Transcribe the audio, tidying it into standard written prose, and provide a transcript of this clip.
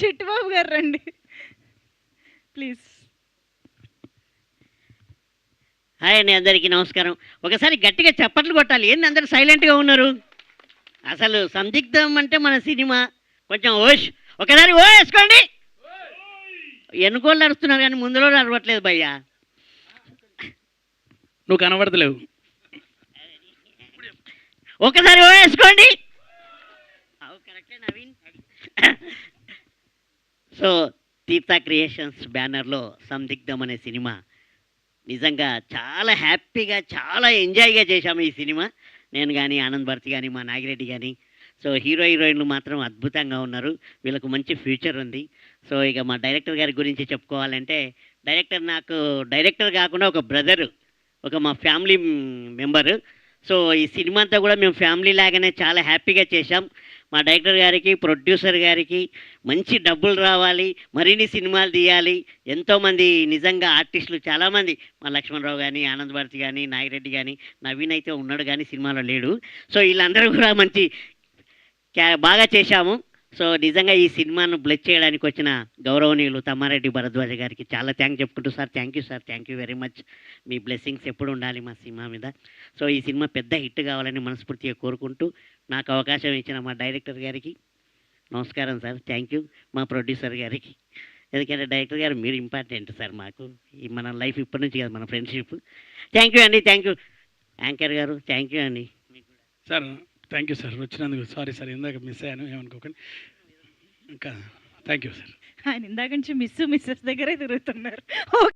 చిట్టుబాబు గారు రండి please. Hi అండి, అందరికీ నమస్కారం. ఒకసారి గట్టిగా చప్పట్లు కొట్టాలి. ఏంది అందరు సైలెంట్గా ఉన్నారు? అసలు సందిగ్ధం అంటే మన సినిమా. కొంచెం ఓష్, ఒకసారి ఓ వేసుకోండి. ఎన్నుకోళ్ళు అరుస్తున్నారు కానీ ముందులో అరవట్లేదు భయ్యా. నువ్వు కనబడతలేవు. ఒకసారి ఓ వేసుకోండి. కరెక్టే నవీన్. సో తీర్థ క్రియేషన్స్ బ్యానర్లో సందిగ్ధం అనే సినిమా నిజంగా చాలా హ్యాపీగా, చాలా ఎంజాయ్గా చేశాము ఈ సినిమా. నేను కానీ, ఆనంద్ భారతి కానీ, మా నాగిరెడ్డి కానీ. సో హీరో హీరోయిన్లు మాత్రం అద్భుతంగా ఉన్నారు. వీళ్ళకు మంచి ఫ్యూచర్ ఉంది. సో ఇక మా డైరెక్టర్ గారి గురించి చెప్పుకోవాలంటే, నాకు డైరెక్టర్ కాకుండా ఒక బ్రదరు, ఒక మా ఫ్యామిలీ మెంబరు. సో ఈ సినిమా అంతా కూడా మేము ఫ్యామిలీ లాగానే చాలా హ్యాపీగా చేశాం. మా డైరెక్టర్ గారికి, ప్రొడ్యూసర్ గారికి మంచి డబ్బులు రావాలి, మరిన్ని సినిమాలు తీయాలి. ఎంతోమంది నిజంగా ఆర్టిస్టులు చాలామంది, మా లక్ష్మణరావు కానీ, ఆనంద్ భారతి కానీ, నాగిరెడ్డి కానీ, నవీన్ అయితే ఉన్నాడు కానీ సినిమాలో లేడు. సో వీళ్ళందరూ కూడా మంచి బాగా చేశాము. సో నిజంగా ఈ సినిమాను బ్లెస్ చేయడానికి వచ్చిన గౌరవనీయులు తమ్మారెడ్డి భరద్వాజ గారికి చాలా థ్యాంక్ చెప్పుకుంటూ, sir thank you very much. Me blessings ఎప్పుడు ఉండాలి మా సినిమా మీద. సో ఈ సినిమా పెద్ద హిట్ కావాలని మనస్ఫూర్తిగా కోరుకుంటూ, నాకు అవకాశం ఇచ్చిన మా డైరెక్టర్ గారికి నమస్కారం సార్, థ్యాంక్ యూ. మా ప్రొడ్యూసర్ గారికి, ఎందుకంటే డైరెక్టర్ గారు మీరు ఇంపార్టెంట్ సార్ మాకు. ఈ మన లైఫ్ ఇప్పటి నుంచి కాదు, మన ఫ్రెండ్షిప్. థ్యాంక్ యూ అండి, థ్యాంక్ యూ. యాంకర్ గారు థ్యాంక్ యూ అండి. సార్ థ్యాంక్ యూ సార్, వచ్చినందుకు. సారీ సార్, ఇందాక మిస్ అయ్యాను, ఏమనుకోకండి. ఇంకా థ్యాంక్ యూ సార్. ఆయన ఇందాక నుంచి మిస్సెస్ దగ్గరే తిరుగుతున్నారు.